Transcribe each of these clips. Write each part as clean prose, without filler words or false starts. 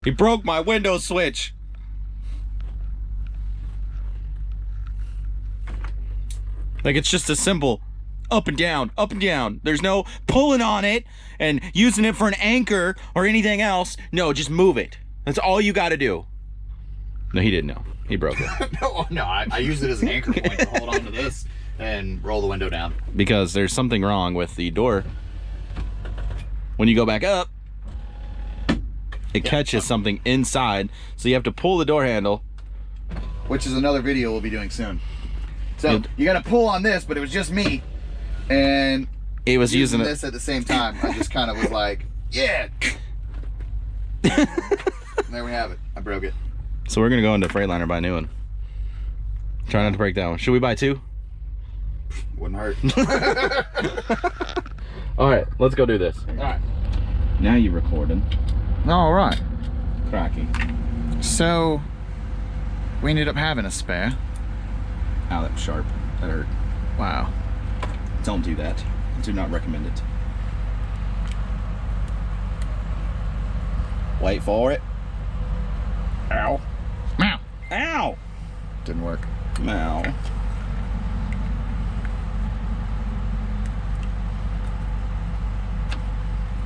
He broke my window switch. Like, it's just a simple up and down, up and down. There's no pulling on it and using it for an anchor or anything else. No, just move it. That's all you got to do. No, he didn't know. He broke it. No, I use it as an anchor point to hold on to this and roll the window down. Because there's something wrong with the door. When you go back up, it catches something inside, so you have to pull the door handle. Which is another video we'll be doing soon. So you got to pull on this, but it was just me, and it was using this at the same time. I just kind of was like, yeah. There we have it. I broke it. So we're gonna go into Freightliner, buy a new one. Try not to break that one. Should we buy two? Wouldn't hurt. All right, let's go do this. All right. Now you're recording. All right. Cracky. So we ended up having a spare. Ow, that was sharp. That hurt. Wow. Don't do that. Do not recommend it. Wait for it. Ow. Meow. Ow. Didn't work. Ow.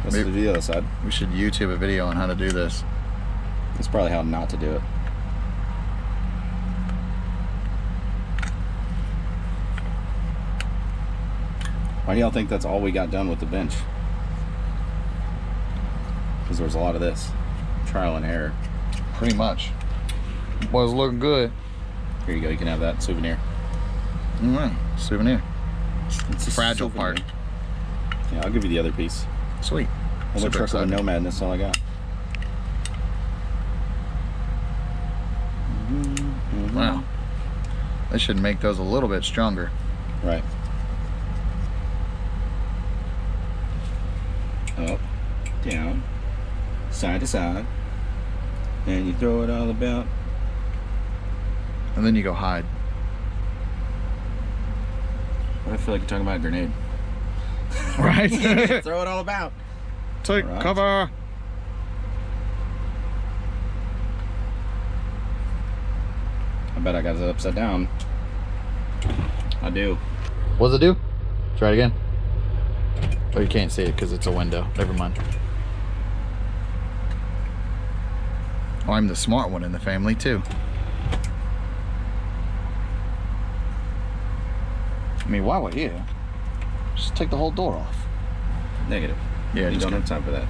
Let's do the other side. We should YouTube a video on how to do this. That's probably how not to do it. Why do y'all think that's all we got done with the bench? Because there was a lot of this. Trial and error. Pretty much. Was looking good. Here you go, you can have that souvenir. All right, souvenir. It's a fragile souvenir. part. Yeah, I'll give you the other piece. Sweet. I'm gonna truck with a Nomad, and that's all I got. Wow. They should make those a little bit stronger. Right. Up, down, side to side, and you throw it all about. And then you go hide. I feel like you're talking about a grenade. Right? Throw it all about. Take All right. cover. I bet I got it upside down. I do. What does it do? Try it again. Oh, you can't see it because it's a window. Never mind. Oh, I'm the smart one in the family too. I mean, while we're here, just take the whole door off. Negative. Yeah, You just don't have time for that.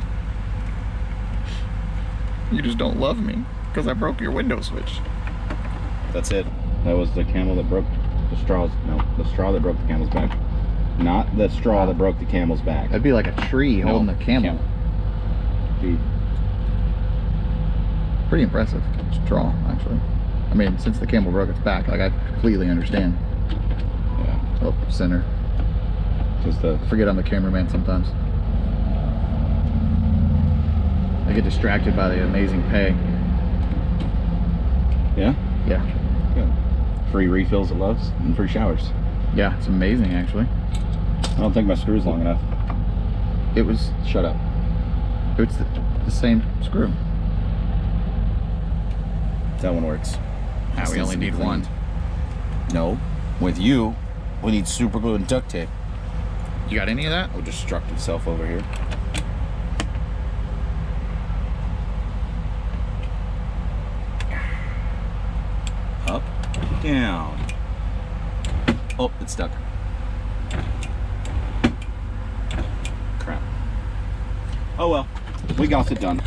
You just don't love me because I broke your window switch. That's it. That was the camel that broke the straws. No, the straw that broke the camel's back. Not the straw that broke the camel's back. That'd be like a tree holding a camel. Dude. Pretty impressive straw, actually. I mean, since the camel broke its back, like I completely understand. Yeah. Oh, center. Just the. I forget I'm the cameraman sometimes. I get distracted by the amazing pay. Yeah? Yeah. Good. Free refills at Love's and free showers. Yeah, it's amazing, actually. I don't think my screw's long enough. It was... Shut up. It's the same screw. That one works. Ah, we only need one. No. With you, we need super glue and duct tape. You got any of that? Oh, destruct itself over here. Up, down. Oh, it's stuck. Crap. Oh well, we got it done.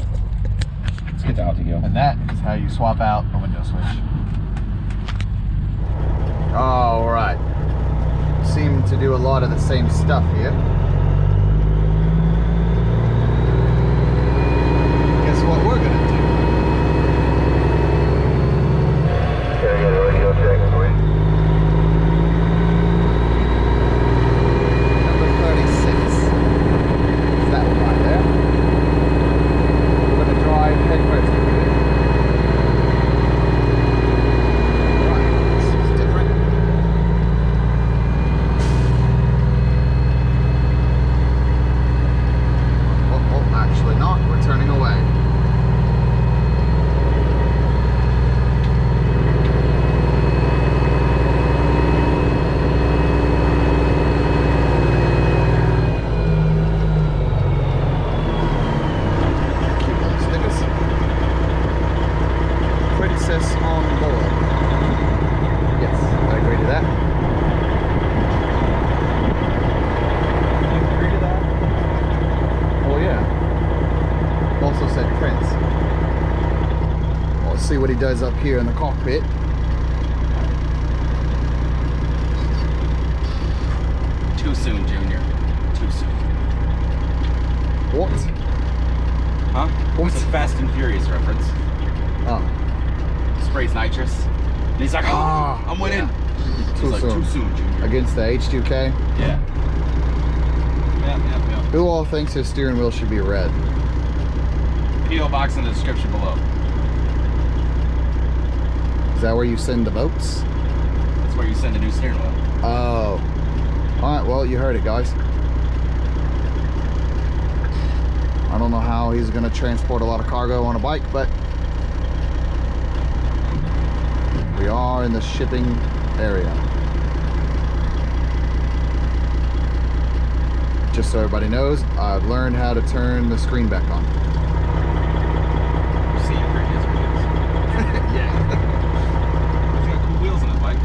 Let's get the out to go. And that is how you swap out a window switch. All right. Seem to do a lot of the same stuff here. Guess what we're gonna do? Can I get a radio check, please? Number 36. Is that one right there? We're gonna drive head first. Right, this is different. access on board. Yes, I agree to that. You agree to that? Oh yeah. Also said Prince. Well, let's see what he does up here in the cockpit. Too soon, Junior. Too soon. What? Huh? What? It's a Fast and Furious reference. Oh. Sprays nitrous. And he's like, oh, I'm winning. Yeah. He's Too like, soon. too soon, Junior. Against the H2K. Yeah. Yep. Who all thinks his steering wheel should be red? P.O. box in the description below. Is that where you send the votes? That's where you send a new steering wheel. Oh. Alright, well, you heard it, guys. I don't know how he's going to transport a lot of cargo on a bike, but we are in the shipping area. Just so everybody knows, I've learned how to turn the screen back on. See your previous wheels. Yeah. He's got cool wheels on his bike.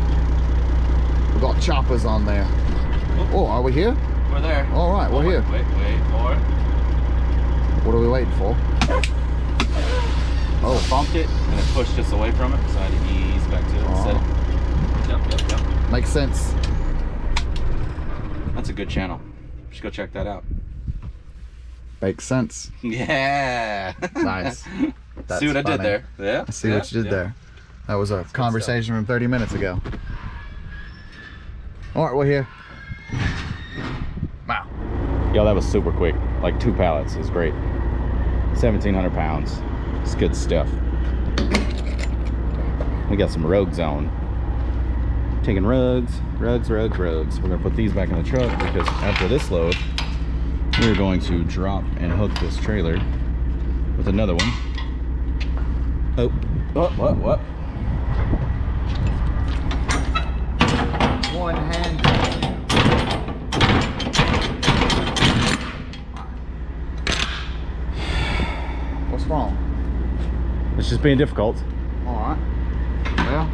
We've got choppers on there. Oh, are we here? We're there. Alright, we're here. Wait for it. What are we waiting for? Oh, bumped it and it pushed us away from it, so I had to ease back to it instead. Yep. Makes sense. That's a good channel. Just go check that out. Makes sense. Yeah. Nice. That's See what I did funny. there? Yeah. I see what you did there. That was a conversation from 30 minutes ago. Alright, we're here. Wow. Yo, that was super quick. Like 2 pallets. It was great. 1,700 pounds. It's good stuff. We got some Rogue Zone. Taking rugs. We're gonna put these back in the truck because after this load, we're going to drop and hook this trailer with another one. What? One hand. What's wrong? It's just being difficult. Alright. Well,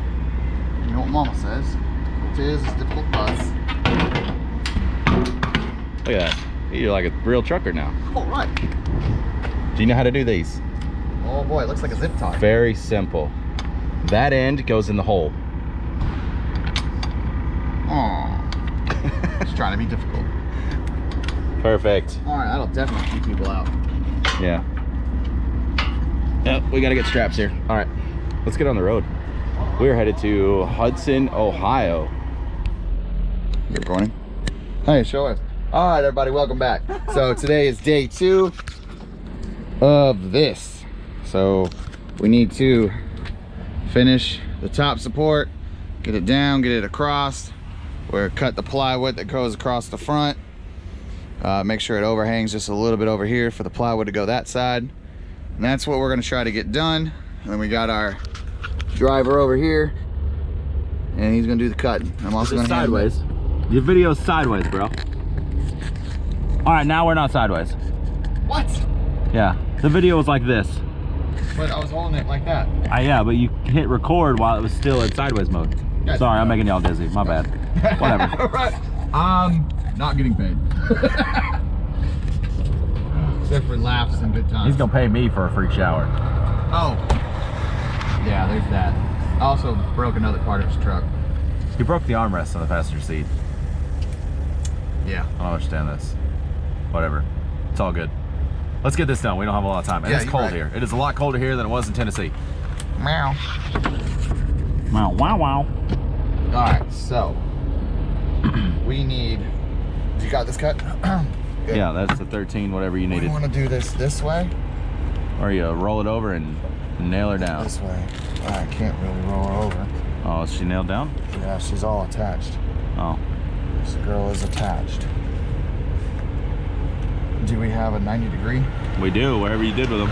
you know what Mama says. It is difficult buzz. Look at that. You're like a real trucker now. Alright. Do you know how to do these? Oh boy, it looks like a zip tie. Very simple. That end goes in the hole. Oh. Just trying to be difficult. Perfect. Alright, that'll definitely keep people out. Yeah. Yep, we gotta get straps here. All right, let's get on the road. We're headed to Hudson, Ohio. Good morning. Hey, show us. All right, everybody, welcome back. So today is day 2 of this. So we need to finish the top support, get it down, get it across. We're cut the plywood that goes across the front. Make sure it overhangs just a little bit over here for the plywood to go that side. And that's what we're gonna try to get done. And then we got our driver over here, and he's gonna do the cutting. I'm also gonna sideways. Your video's sideways, bro. All right, now we're not sideways. What? Yeah, the video was like this. But I was holding it like that. Yeah, but you hit record while it was still in sideways mode. Yes. Sorry, I'm making y'all dizzy. My bad. Whatever. Right. Not getting paid. Except for laughs and good times. He's gonna pay me for a free shower. Oh. Yeah, there's that. I also broke another part of his truck. He broke the armrest on the passenger seat. Yeah. I don't understand this. Whatever. It's all good. Let's get this done. We don't have a lot of time. And Yeah, it's cold right. here. It is a lot colder here than it was in Tennessee. Meow. Wow, wow, wow. All right, so we need. You got this cut? Good. Yeah, that's the 13, whatever you We needed. want to do this way. Or you roll it over and nail her down. This way. I can't really roll her over. Oh, is she nailed down? Yeah, she's all attached. Oh. This girl is attached. Do we have a 90 degree? We do, whatever you did with them.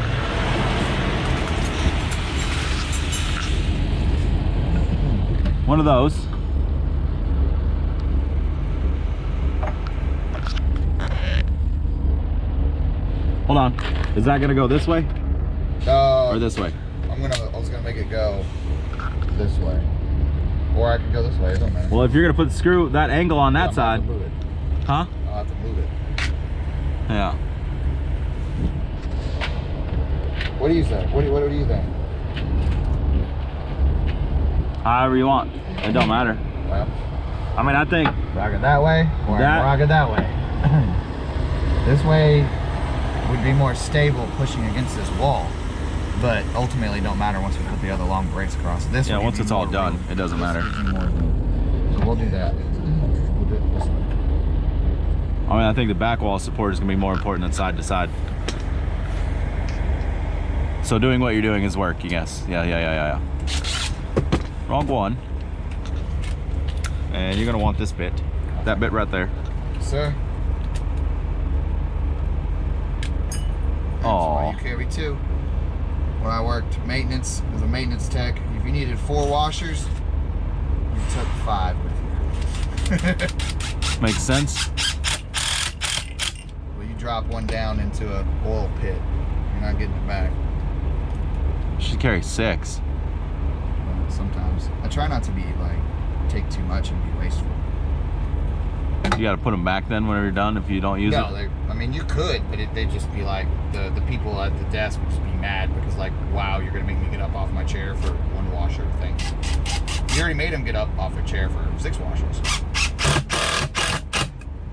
One of those. Hold on. Is that gonna go this way or this way? I was gonna make it go this way. Or I could go this way, it don't matter. Well, if you're gonna put the screw, that angle on that I'll side. have to move it. Huh? I'll have to move it. Yeah. What do you say? What do you think? However you want. It don't matter. Well, I mean, I think rock it that way, or That- rock it that way. This way would be more stable pushing against this wall. But ultimately, it don't matter once we put the other long brakes across. This yeah, would once give it's me all more done, room. it doesn't matter. This gives me more room. So we'll do that. We'll do it this way. I mean, I think the back wall support is gonna be more important than side to side. So doing what you're doing is work, yes. Yeah. Wrong one. And you're gonna want this bit. That bit right there. Sir. Aw. You carry two. When I worked maintenance as a maintenance tech, if you needed 4 washers, you took 5 with you. Makes sense. Well, you drop one down into a oil pit, you're not getting it back. She carries 6. Well, sometimes I try not to be like take too much and be wasteful. You gotta put them back then whenever you're done if you don't use No, it. I mean you could, but they'd just be like the people at the desk would just be mad because like, wow, you're gonna make me get up off my chair for 1 washer thing. You already made them get up off their chair for 6 washers.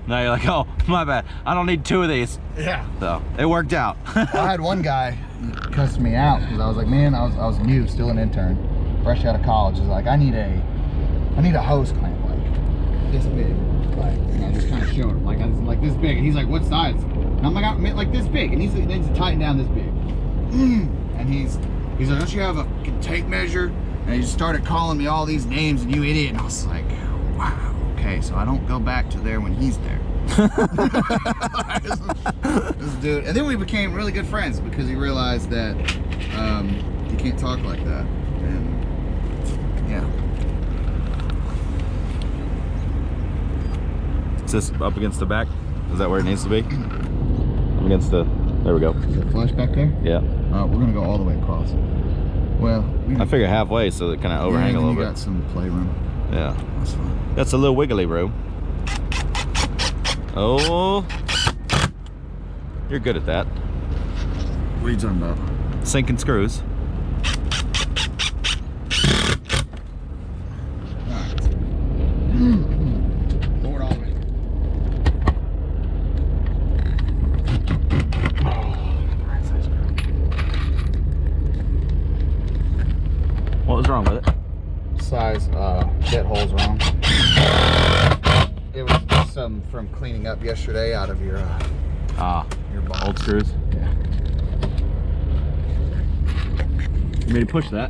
Now you're like, oh, my bad. I don't need 2 of these. Yeah. So it worked out. I had one guy cuss me out because I was like, man, I was new, still an intern, fresh out of college. He's like, I need a hose clamp like this big, like, and I just kind of showed him like this big, and he's like, what size? And I'm like, I meant like this big, and he's to tighten down this big, and he's like, don't you have a tape measure? And he just started calling me all these names, and you idiot, and I was like, wow. Okay, so I don't go back to there when he's there. This dude, and then we became really good friends because he realized that you can't talk like that, and yeah. Is this up against the back? Is that where it needs to be? Up against the, there we go. Is it flush back there? Yeah. We're gonna go all the way across. Well, I figure halfway so it kind of overhang a little you bit. got some playroom. Yeah. That's fine. That's a little wiggly room. Oh. You're good at that. What are you talking about? Sinking screws. Alright. Pour it all in. What was wrong with it? Size bit hole's wrong. It was just some from cleaning up yesterday out of your box. Old screws. Yeah. You made me push that.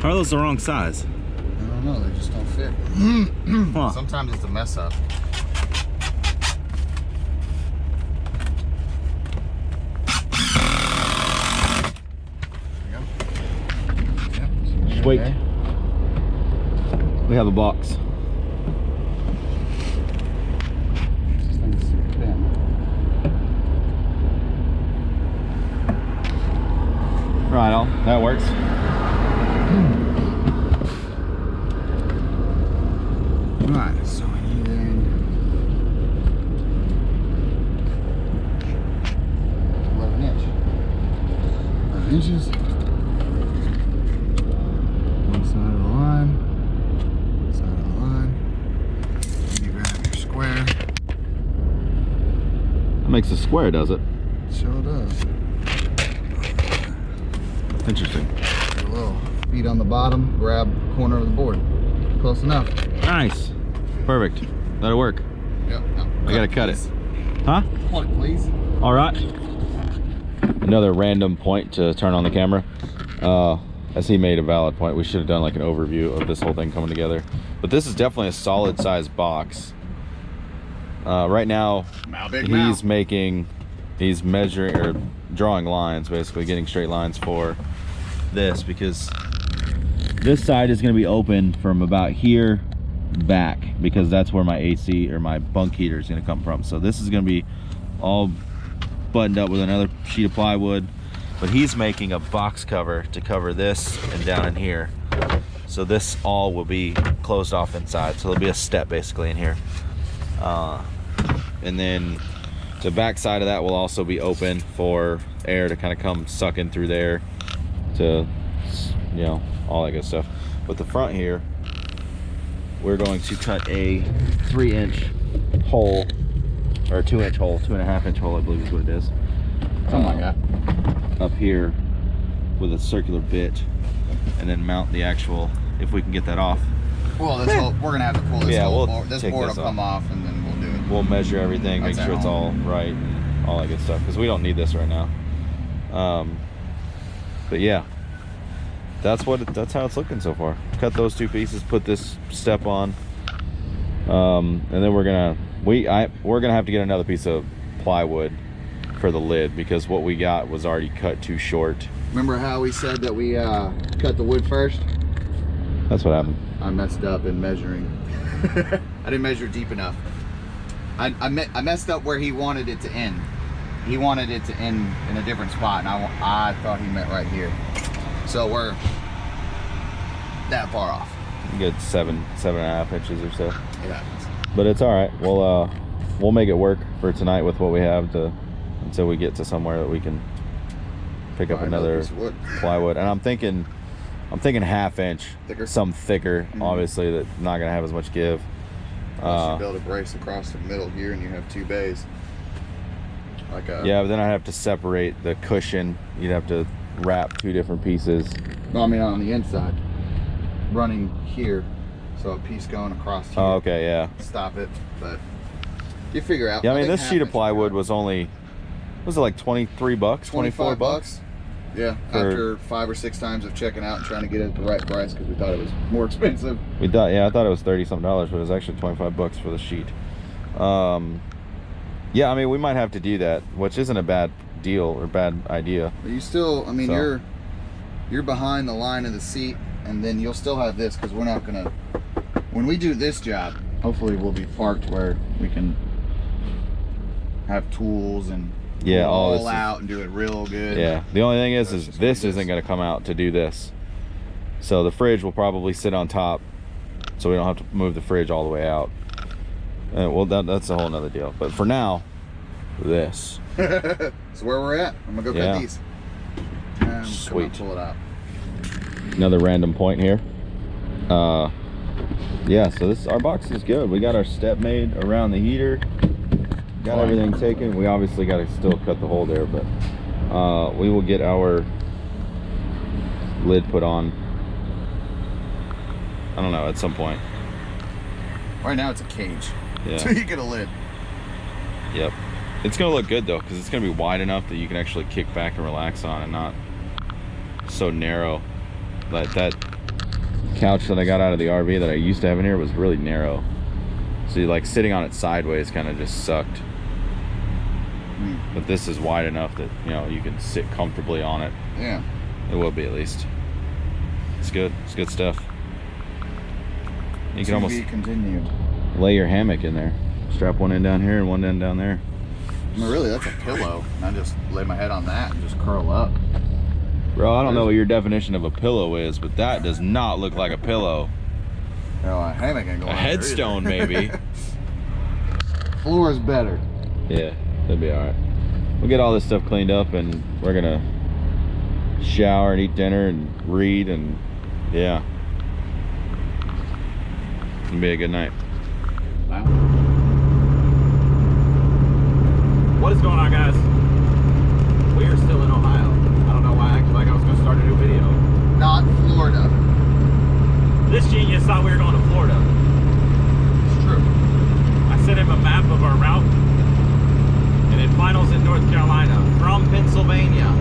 How are those the wrong size? I don't know, they just don't fit. Huh. Sometimes it's a mess up. Wait. We have a box. This thing's super thin. Right on. That works. Alright, so we need 11 inches. One side of the line. One side of the line. Then you grab your square. That makes a square, does it? Sure does. Interesting. Put a little feet on the bottom, grab the corner of the board. Close enough. Nice. Perfect. That'll work. Yep. I gotta cut it. Huh? Cut it, please. All right. Another random point to turn on the camera. As he made a valid point, we should have done like an overview of this whole thing coming together. But this is definitely a solid size box. Right now, he's measuring or drawing lines, basically getting straight lines for this, because this side is going to be open from about here back because that's where my AC or my bunk heater is going to come from. So this is going to be all buttoned up with another sheet of plywood, but he's making a box cover to cover this and down in here. So this all will be closed off inside. So there'll be a step basically in here. And then the back side of that will also be open for air to kind of come sucking through there to, you know, all that good stuff. But the front here, we're going to cut a 3-inch hole, or a 2-inch hole, 2.5-inch hole, I believe is what it is. Something like that. Up here with a circular bit, and then mount the actual, if we can get that off. Well, this whole, we're gonna have to pull this whole board. This take board this will come off, and then we'll do it. We'll measure everything, make sure it's all right, and all that good stuff, because we don't need this right now. But yeah, that's how it's looking so far. Cut those 2 pieces, put this step on, and then we're gonna have to get another piece of plywood for the lid because what we got was already cut too short. Remember how we said that we cut the wood first? That's what happened. I messed up in measuring. I didn't measure deep enough. I messed up where he wanted it to end. He wanted it to end in a different spot, and I thought he meant right here. So we're that far off. Good 7.5 inches or so. It happens. But it's all right. We'll make it work for tonight with what we have until we get to somewhere that we can pick up another plywood. And I'm thinking 1/2 inch, thicker? some thicker, obviously, that's not gonna have as much give. Unless you build a brace across the middle here and you have 2 bays. Like yeah, but then I'd have to separate the cushion. You'd have to wrap 2 different pieces. No, I mean on the inside, running here, so a piece going across here. Oh, okay, yeah. Stop it, but you figure out. Yeah, I mean this sheet of plywood was only, was it like 23 bucks, 24 bucks? Yeah, after 5 or 6 times of checking out and trying to get it at the right price because we thought it was more expensive. I thought it was $30-something, but it was actually 25 bucks for the sheet. Yeah, I mean we might have to do that, which isn't a bad deal or bad idea. But you still, I mean, you're behind the line of the seat, and then you'll still have this because we're not gonna. When we do this job, hopefully we'll be parked where we can have tools and all out and do it real good. Yeah, the only thing is this isn't going to come out to do this, so the fridge will probably sit on top, so we don't have to move the fridge all the way out. Well, that's a whole nother deal. But for now, this. That's where we're at. I'm gonna go cut these. Sweet. Pull it out. Another random point here. Yeah, so our box is good. We got our step made around the heater. Got everything taken. We obviously got to still cut the hole there, but we will get our lid put on. I don't know, at some point. Right now it's a cage. Yeah. Until you get a lid. Yep. It's gonna look good though, because it's gonna be wide enough that you can actually kick back and relax on, and not so narrow. Like that couch that I got out of the RV that I used to have in here was really narrow. So like sitting on it sideways kind of just sucked. But this is wide enough that, you know, you can sit comfortably on it. Yeah. It will be, at least. It's good. It's good stuff. You can almost continued. Lay your hammock in there. Strap one end down here and one end down there. I mean, really, that's a pillow. And I just lay my head on that and just curl up. Bro, I don't know what your definition of a pillow is, but that does not look like a pillow. No, a hammock ain't going. A headstone, maybe. Floor is better. Yeah, that'd be all right. We'll get all this stuff cleaned up, and we're gonna shower and eat dinner and read, and yeah, it'll be a good night. Wow. What is going on, guys? We are still in Ohio. I don't know why I acted like I was going to start a new video. Not Florida. This genius thought we were going to Florida. It's true. I sent him a map of our route, and it finals in North Carolina from Pennsylvania.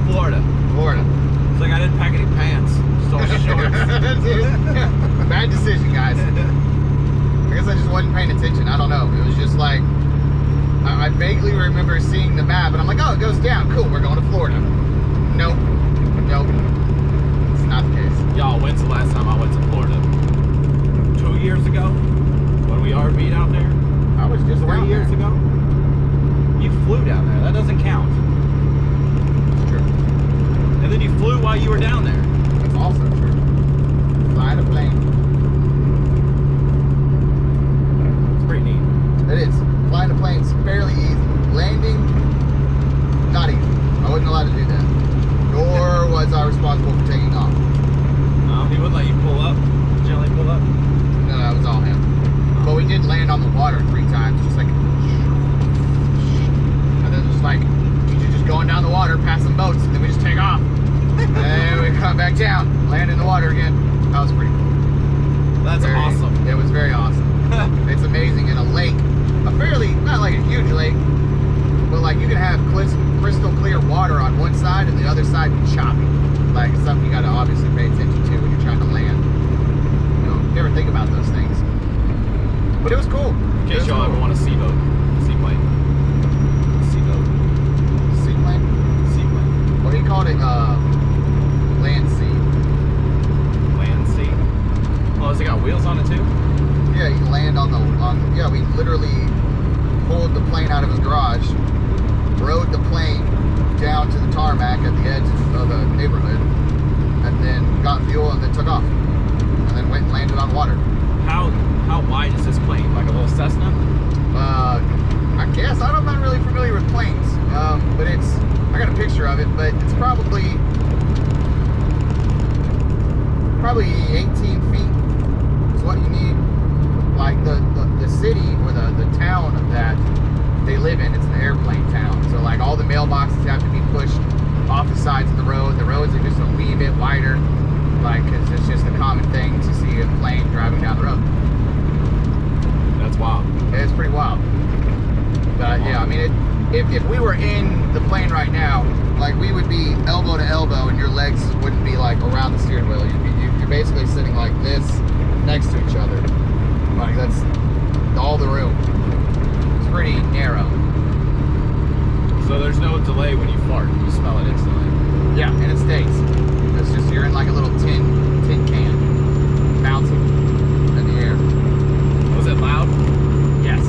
Florida. It's like I didn't pack any pants, just all shorts. Bad decision, guys. I guess I just wasn't paying attention. I don't know. It was just like, I vaguely remember seeing the map, and I'm like, oh, it goes down. Cool, we're going to Florida. Nope. It's not the case. Y'all, when's the last time I went to Florida? that was pretty cool. That's awesome. It was very awesome. It's amazing in a lake, a fairly, not like a huge lake, but like you can have crystal clear water on one side and the other side be choppy. Like it's something you got to obviously pay attention to when you're trying to land. You know, you never think about those things. But it was cool. In case y'all ever want a seaboat, seaplane. Seaplane. Well, he called it land sea. Land sea. Oh, has it got wheels on it too? Yeah, you land on yeah, we literally pulled the plane out of his garage, rode the plane down to the tarmac at the edge of the neighborhood, and then got fuel and then took off. And then went and landed on water. How wide is this plane? Like a little Cessna? I guess. I'm not really familiar with planes. But I got a picture of it, but it's probably 18 feet is what you need. Like the city or the town of that they live in, it's an airplane town. So like all the mailboxes have to be pushed off the sides of the road. The roads are just a wee bit wider, like cause it's just a common thing to see a plane driving down the road. That's wild. It's pretty wild. But yeah, I mean, if we were in the plane right now, like we would be elbow to elbow, and your legs wouldn't be like around the steering wheel. You're basically sitting like this next to each other. Like that's all the room. It's pretty narrow. So there's no delay when you fart. You smell it instantly. Yeah, and it stays. It's just you're in like a little tin can, bouncing in the air. Was it loud? Yes.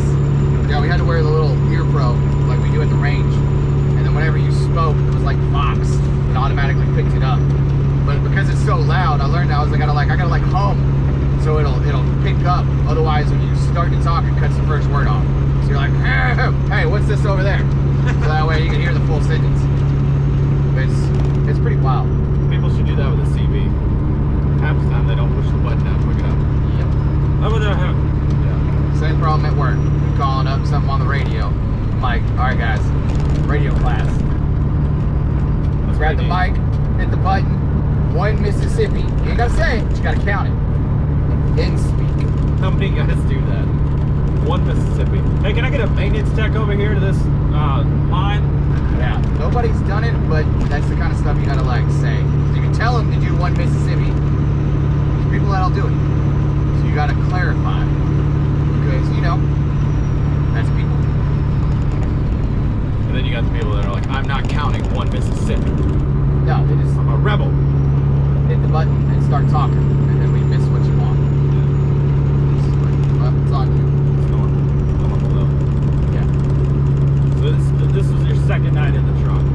Yeah, we had to wear the little ear pro like we do at the range, and then whenever you spoke, it was like Fox. It automatically picked it up. But because it's so loud, I learned I gotta hum. So it'll pick up. Otherwise, when you start to talk, it cuts the first word off. So you're like, hey, what's this over there? So that way you can hear the full sentence. It's pretty wild. People should do that with a CV. Half the time they don't push the button down quick enough. Yep. Yeah. Same problem at work. I'm calling up something on the radio. I'm like, all right, guys, radio class. Let's grab the mic, hit the button. 1 Mississippi. You ain't gotta say it, but you gotta count it. Then speak. How many guys do that? 1 Mississippi. Hey, can I get a maintenance tech over here to this line? Yeah, nobody's done it, but that's the kind of stuff you gotta like say. So you can tell them to do 1 Mississippi. There's people that'll do it. So you gotta clarify. Because, you know, that's people. And then you got the people that are like, I'm not counting 1 Mississippi. No, they just I'm a rebel. hit the button and start talking, and then we miss what you want. Well, it's on you. It's normal. Normal though. Yeah. So this was your second night in the truck.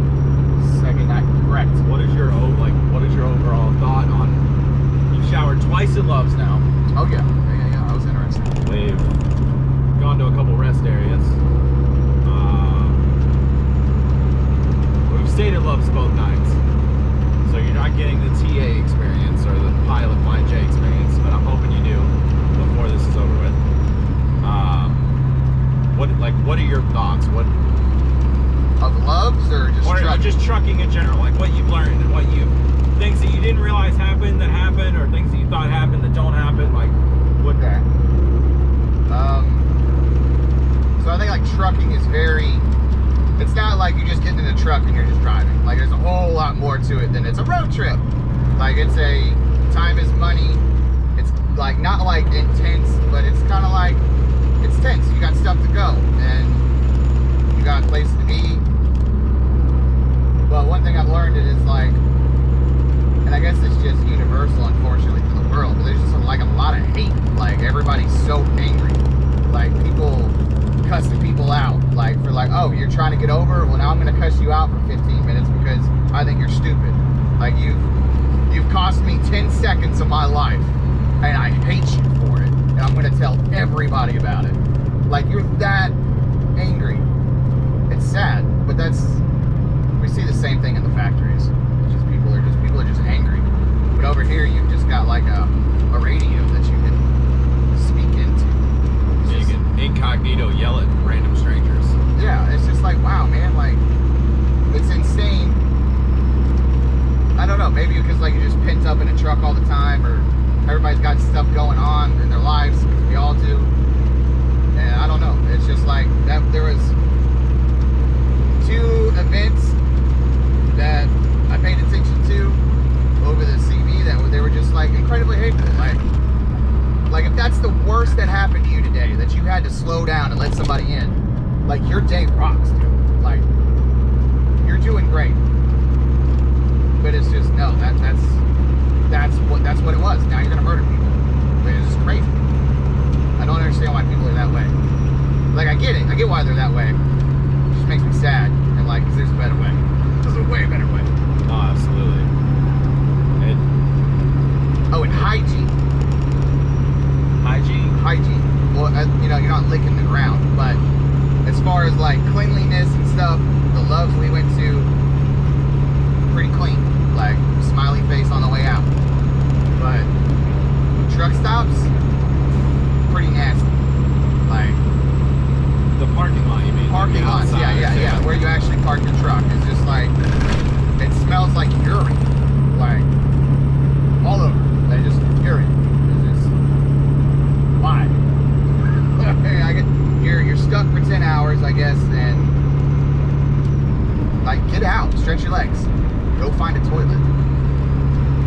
Second night, correct. What is your overall thought on? You've showered twice at Love's now. Oh yeah, yeah. I was interested. We've gone to a couple rest areas. We've stayed at Love's both nights. So you're not getting the TA experience or the pilot flying J experience, but I'm hoping you do before this is over with. What are your thoughts? What Of Loves or just trucking? just trucking in general, like what you've learned and what things that you didn't realize happened that happened, or things that you thought happened that don't happen, like what Okay. So I think like trucking is it's not like you just get in a truck and you're just driving. Like there's a whole lot more to it than it's a road trip. Like it's time is money. It's like not like intense, but it's kind of like it's tense. You got stuff to go and you got places to be. But one thing I've learned is like, and I guess it's just universal, unfortunately, for the world, but there's just like a lot of hate. Like everybody's so angry. Like people cussing people out, like for like, oh, you're trying to get over, well now I'm gonna cuss you out for 15 minutes because I think you're stupid. Like you've cost me 10 seconds of my life and I hate you for it, and I'm gonna tell everybody about it. Like you're that angry. It's sad, but we see the same thing in the factories. It's just people are just angry. But over here you've just got like a radio that you can speak into. so you can incognito yell at random strangers. Yeah, it's just like, wow, man, like, it's insane. I don't know, maybe because like you're just pent up in a truck all the time, or everybody's got stuff going on in their lives. We all do. And I don't know. It's just like that. There was 2 events that I paid attention to over the CV that they were just like incredibly hateful. Like if that's the worst that happened to you today, that you had to slow down and let somebody in, like your day rocks, dude. Like you're doing great. But it's just no, that's what it was. Now you're gonna murder people. Like, it's just crazy. I don't understand why people are that way. Like I get it. I get why they're that way. It just makes me sad. And like, 'cause there's a better way. There's a way better way. Oh, absolutely. And hygiene. Hygiene. Well, you know, you're not licking the ground, but as far as like cleanliness and stuff, the Loves we went to, pretty clean. Like smiley face on the way out. But truck stops, pretty nasty. Like the parking lot, you mean? Parking lots, yeah. Where you actually park your truck. It's just like, it smells like urine. Like all over. They just urine. It's just, why? You're stuck for 10 hours, I guess, and like get out, stretch your legs, go find a toilet.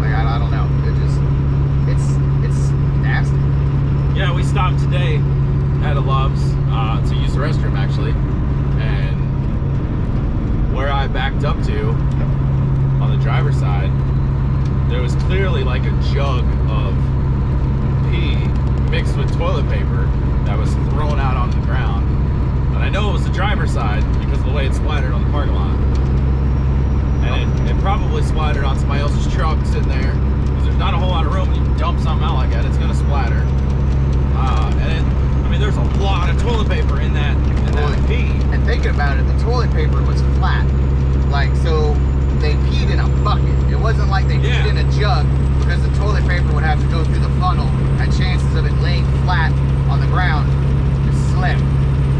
Like I don't know. It's nasty. Yeah, we stopped today at a Love's to use the restroom actually, and where I backed up to on the driver's side, there was clearly like a jug of pee mixed with toilet paper that was thrown out on the ground. And I know it was the driver's side because of the way it splattered on the parking lot. And it probably splattered on somebody else's truck sitting there, because there's not a whole lot of room. You dump something out like that, it's gonna splatter. I mean, there's a lot of toilet paper in that pee. And thinking about it, the toilet paper was flat. Like, so they peed in a bucket. It wasn't like they peed in a jug, because the toilet paper would have to go through the funnel, and chances of it laying flat on the ground is slim.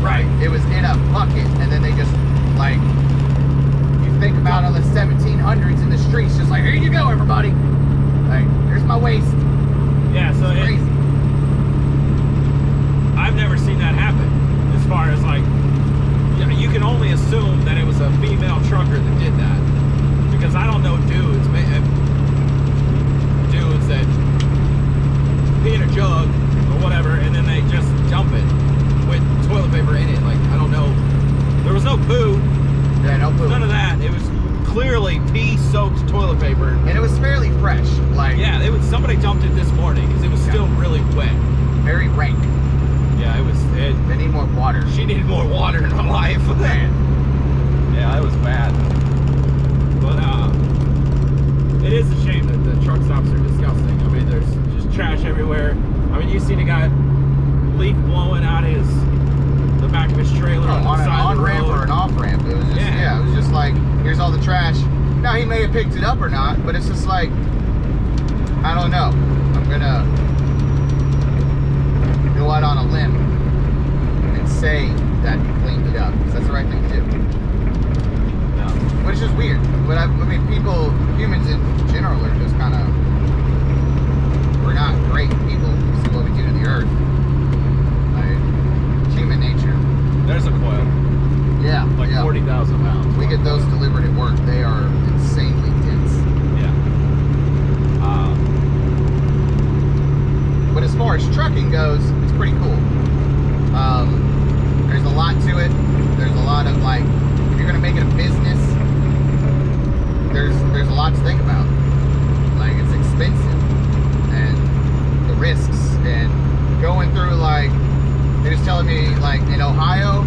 Right. It was in a bucket, and then they just, like, you think about all the 1700s in the streets, just like, here you go, everybody. Like, here's my waist. Yeah, so it's crazy. I've never seen that happen. As far as like, you can only assume that it was a female trucker that did that, because I don't know dudes that pee in a jug or whatever, and then they just dump it with toilet paper in it. Like, I don't know. There was no poo. Yeah, no poo. None of that. It was clearly pee-soaked toilet paper, and it was fairly fresh. Like, yeah, it was. Somebody dumped it this morning because it was still really wet. Very rank. Yeah, it was. They need more water. She needed more water in her life. Man. Yeah, it was bad. But it is a shame that the truck stops are disgusting. I mean, there's just trash everywhere. I mean, you seen a guy leaf blowing out the back of his trailer on an on-ramp or an off-ramp. It was just, yeah, it was just like, here's all the trash. Now, he may have picked it up or not, but it's just like, I don't know. I'm gonna go out on a limb and say that he cleaned it up, because that's the right thing to do. Yeah. But it's just weird. But I mean, humans in general are just kind of, we're not great people. You see what we do to the earth. Like, human nature. There's a coil. Yeah. Like 40,000 pounds. We get those delivered at work. They are insanely dense. Yeah. But as far as trucking goes, it's pretty cool. There's a lot to it. There's a lot of, like, if you're gonna make it a business, there's a lot to think about. Like, it's expensive, and the risks, and going through, like, they was telling me, like, in Ohio,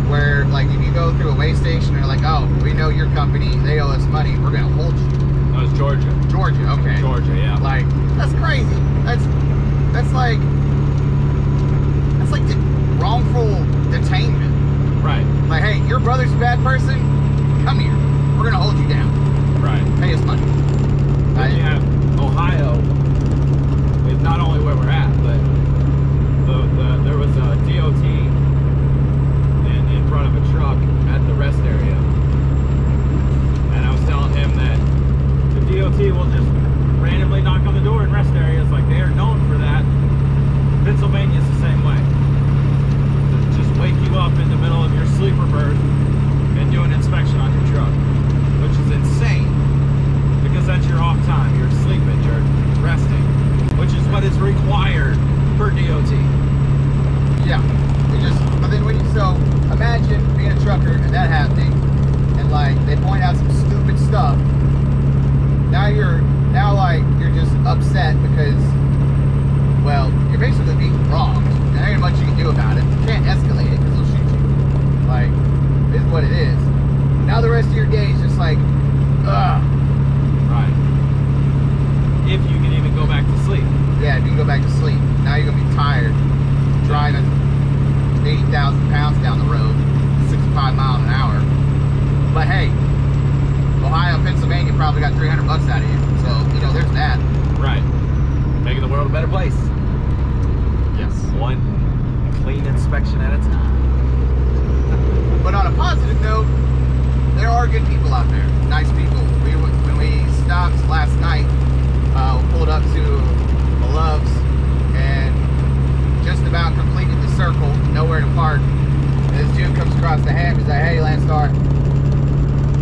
where, like, if you go through a weigh station, they're like, oh, we know your company, they owe us money, we're gonna hold you. That was Georgia. Georgia, okay. Georgia, yeah. Like, that's crazy. That's like the wrongful detainment. Right. Like, hey, your brother's a bad person, come here. We're gonna hold you down. Right. Pay us money. Then you have Ohio, is not only where we're at, but there was a DOT in front of a truck at the rest area. And I was telling him that the DOT will just randomly knock on the door in rest areas. Like, they are known they point out some stupid stuff. Now you're just upset because, well, you're basically being wronged. And there ain't much you can do about it. You can't escalate it because they'll shoot you. Like, it is what it is. Now the rest of your day is just like, ugh. Right. If you can even go back to sleep. Yeah, if you can go back to sleep. Now you're gonna be tired driving 80,000 pounds down the road, 65 miles an hour. But hey, Ohio, Pennsylvania probably got 300 bucks out of you. So, you know, there's that. Right. Making the world a better place. Yes. One clean inspection at a time. But on a positive note, there are good people out there. Nice people. When we stopped last night, we pulled up to the Loves and just about completed the circle, nowhere to park. And this dude comes across the ham. He's like, hey, Landstar,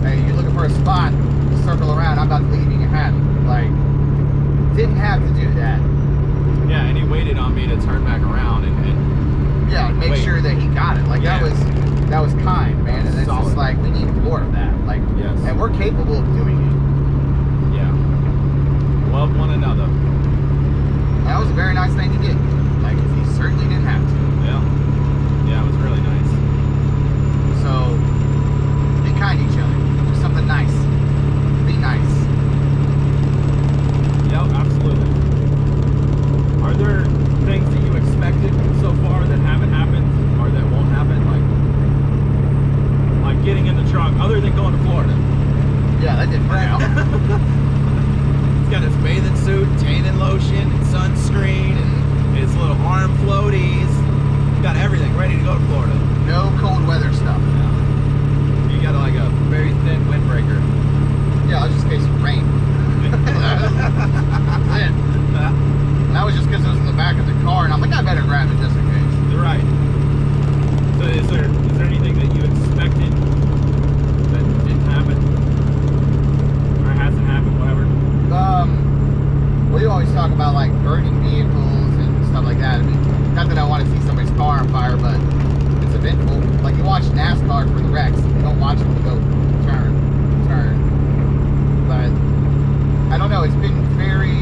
hey, you're looking for a spot? Circle around. I'm about to leave. You can have it. Like, didn't have to do that. Yeah, and he waited on me to turn back around and yeah, make sure that he got it. Like, yeah. that was kind, man. And it's Solid. just like, we need more of that. Like, yes. And we're capable of doing it. Yeah. Love one another. That was a very nice thing to get. Like, he certainly didn't have to. Yeah. Yeah, it was really nice. So, be kind to each other. Do something nice. Be nice. Yep, absolutely. Are there things that you expected so far that haven't happened or that won't happen? Like getting in the truck, other than going to Florida? Yeah, that didn't work out. He's got his bathing suit, tanning lotion, and sunscreen, and his little arm floaties. He's got everything ready to go to Florida. No cold weather stuff. Yeah. You got like a very thin windbreaker. Yeah, just in case of rain. That's it. And that was just because it was in the back of the car, and I'm like, I better grab it just in case. You're right. So is there anything that you expected that didn't happen? Or hasn't happened, whatever? We always talk about like burning vehicles and stuff like that. I mean, not that I want to see somebody's car on fire, but it's eventful. Like you watch NASCAR for the wrecks. You don't watch them go turn. But I don't know, it's been very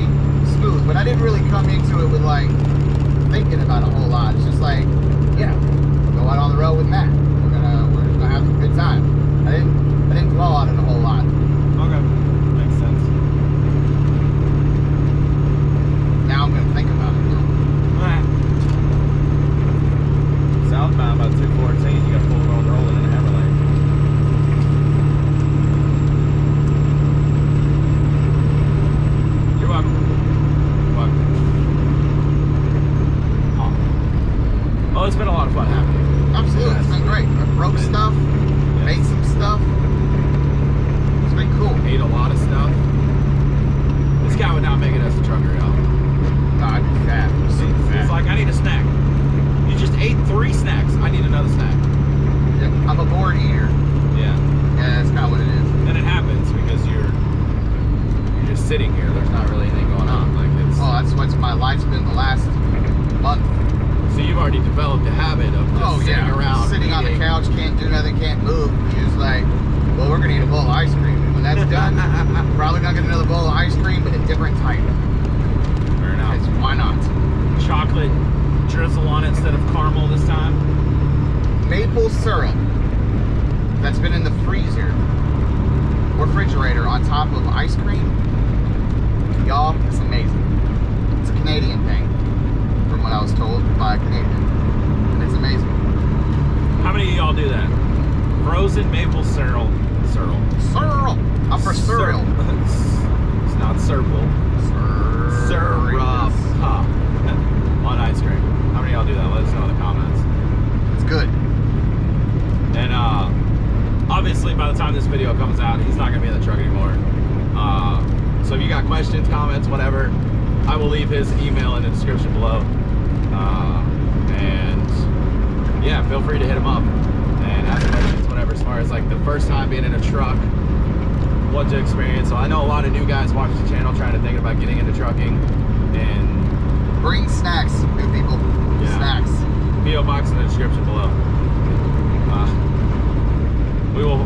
smooth, but I didn't really come into it with like thinking about a whole lot. It's just like, yeah, go out on the road with Matt. We're just gonna have a good time. I didn't dwell on it a whole lot. Okay, makes sense. Now I'm gonna think about it. Alright. Southbound about 214, you got full road rolling in a hammer lane. You're welcome. Oh, it's been a lot of fun having you. Absolutely, it's been great. I broke stuff, made some stuff. It's been cool. Ate a lot of stuff. This guy would not make it as a trucker, y'all. No, I'd be fat. Super fat. It's like, I need a snack. You just ate 3 snacks. I need another snack. Yep, I'm a bored eater. Yeah. Yeah, that's kind of what it is. And it happens because you're just sitting here. There's not really anything going on. Like it's. Oh, that's what's my life's been the last month. So you've already developed a habit of just sitting around, sitting on the couch, can't do nothing, can't move. You're just like, well, we're gonna eat a bowl of ice cream. And when that's done, probably gonna get another bowl of ice cream, but a different type. Fair enough. It's, why not? Chocolate drizzle on it instead of caramel this time. Maple syrup that's been in the freezer, refrigerator on top of ice cream. Y'all, it's amazing. It's a Canadian thing, from what I was told by a Canadian. And it's amazing. How many of y'all do that? Frozen maple syrup. Syrup! I'm for cereal. It's not syrup. Syrup. Huh. On ice cream. How many of y'all do that? Let us know in the comments. It's good. And obviously by the time this video comes out, he's not gonna be in the truck anymore. So if you got questions, comments, whatever, I will leave his email in the description below. And yeah, feel free to hit him up and ask questions, whatever, as far as like the first time being in a truck, what to experience. So I know a lot of new guys watch the channel trying to think about getting into trucking, and bring snacks, new people. Yeah. Snacks. P.O. box in the description below.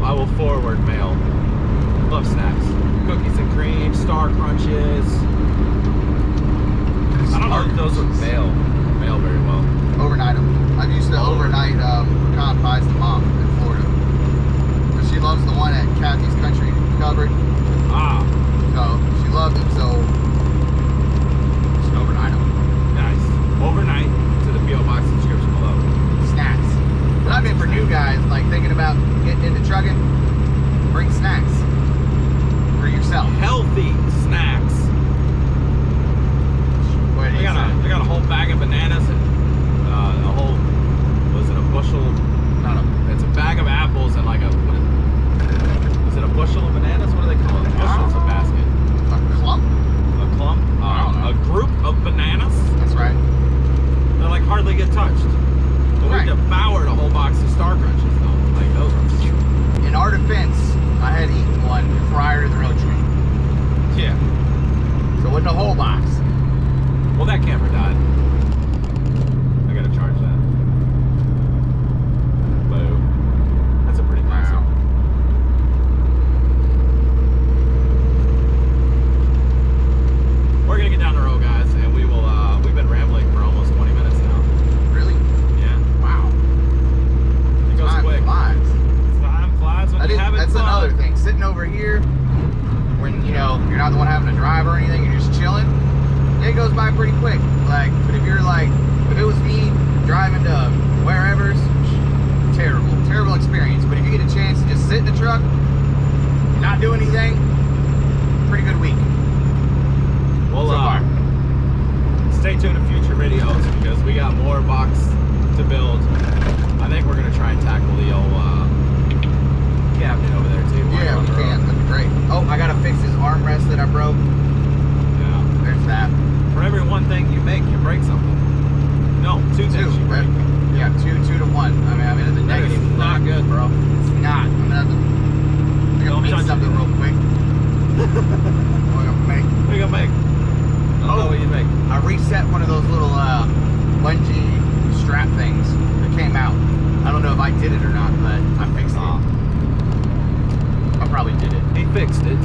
I will forward mail Love snacks. Cookies and cream, Star Crunches. I don't know if those would mail very well. Overnight them. I've used to overnight pecan pies to mom in Florida. But she loves the one at Kathy's Country Cupboard. Ah. So she loved it, so just overnight them. Nice. Overnight to the P.O. Box subscription below. Snacks. But I mean for new guys, like thinking about getting into trucking, bring snacks for yourself. Healthy snacks. What do you say? I got a whole bag of bananas and a whole, was it a bushel? No, it's a bag of apples and like a, is it a bushel of bananas? What do they call it? Bushel's a basket. A clump? A clump? I don't know. A group of bananas? That's right. They like hardly get touched. But Right. we devoured a whole box of Star Crunches though. Like those are cute. In our defense, I had eaten one prior to the road trip. Yeah. So it wasn't a whole box. Well, that camera died. I gotta charge that. Boo. That's a pretty classic. Wow. We're gonna get down the road, guys, and we will. We've been rambling for almost 20 minutes now. Really? Yeah. Wow. It goes Time quick. flies. Time flies when you're having That's fun. another thing. Sitting over here, when you know you're not the one having to drive or anything, you're just chilling. It goes by pretty quick. Like, but if you're like, if it was me driving to wherever's, terrible experience. But if you get a chance to just sit in the truck, not do anything, pretty good week. Well, so far. Stay tuned to future videos because we got more box to build. I think we're gonna try and tackle the old cabinet over there too. Yeah, we can. That'd be great. Oh, I gotta fix this armrest that I broke. Yeah. There's that. For every one thing you make, you break something. No, two things you break. Yeah, two to one. I mean, the That is negative. not good, bro. It's not. I'm gonna have to. I gotta Don't make touch something it. real quick. What am I gonna make? What are you gonna make? I don't know what you make. I reset one of those little bungee strap things that came out. I don't know if I did it or not, but I fixed it. I probably did it. He fixed it.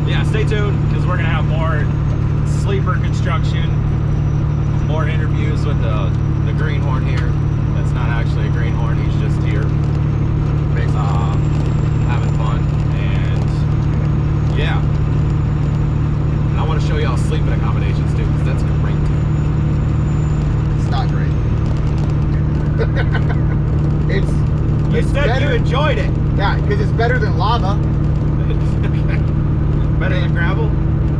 Yeah, stay tuned because we're gonna have more sleeper construction, more interviews with the greenhorn here. That's not actually a greenhorn. He's just here, having fun. And yeah, and I want to show y'all sleeping accommodations too because that's great too. It's not great. it's You said better. you enjoyed it. Yeah, because it's better than lava. Better than gravel?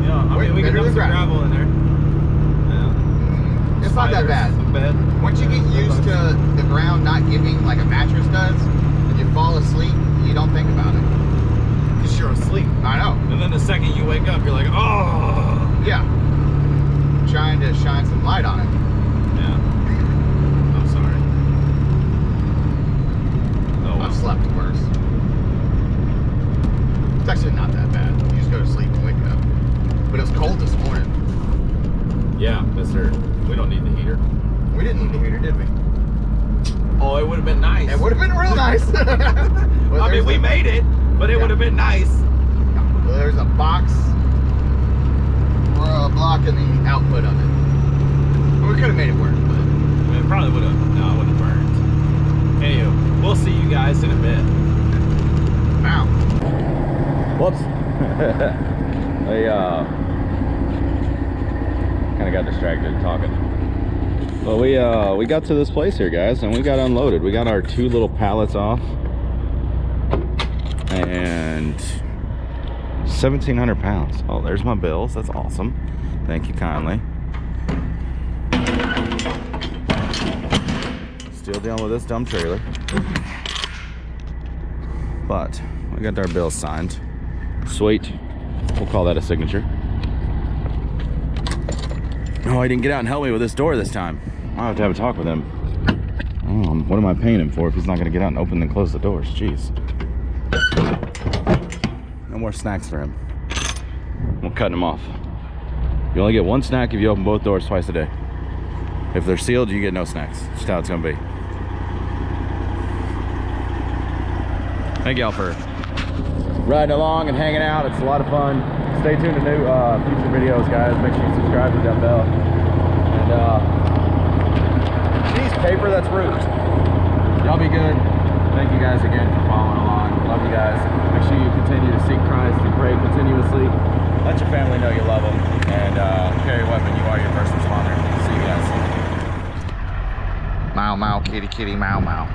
Yeah, I mean we can Better dump than some gravel in there. Yeah. It's not that bad. Spiders, a bed. Once you get used to the ground not giving like a mattress does, and you fall asleep, you don't think about it. Because you're asleep. I know. And then the second you wake up, you're like, oh. Yeah. Trying to shine some light on it. Yeah. I'm sorry. Oh, well. I've slept worse. It's actually not that bad. You just go to sleep and wake up. But it was cold this morning. Yeah, mister. We don't need the heater. We didn't need a heater, did we? Oh, it would have been nice. It would have been real nice. Well, I mean, we made it, but it Yeah. would have been nice. Well, there's a box blocking the output of it. Well, we could have made it work, but It probably would have. No, it would have burned. Anywho, we'll see you guys in a bit. wow. Whoops. I kind of got distracted talking. Well, we got to this place here, guys, and we got unloaded. We got our 2 little pallets off, and 1,700 pounds. Oh, there's my bills. That's awesome. Thank you kindly. Still dealing with this dumb trailer, but we got our bills signed. Sweet. We'll call that a signature. Oh, he didn't get out and help me with this door this time. I'll have to have a talk with him. What am I paying him for if he's not going to get out and open and close the doors? Jeez. No more snacks for him. We're cutting him off. You only get 1 snack if you open both doors twice a day. If they're sealed, you get no snacks. That's just how it's going to be. Thank y'all for riding along and hanging out. It's a lot of fun. Stay tuned to new future videos, guys. Make sure you subscribe to that bell. And geez, paper, that's rude. Y'all be good. Thank you guys again for following along. Love you guys. Make sure you continue to seek Christ and pray continuously. Let your family know you love them. And carry a weapon. You are your first responder. See you guys. Mow, mow, kitty, kitty, mow, mow.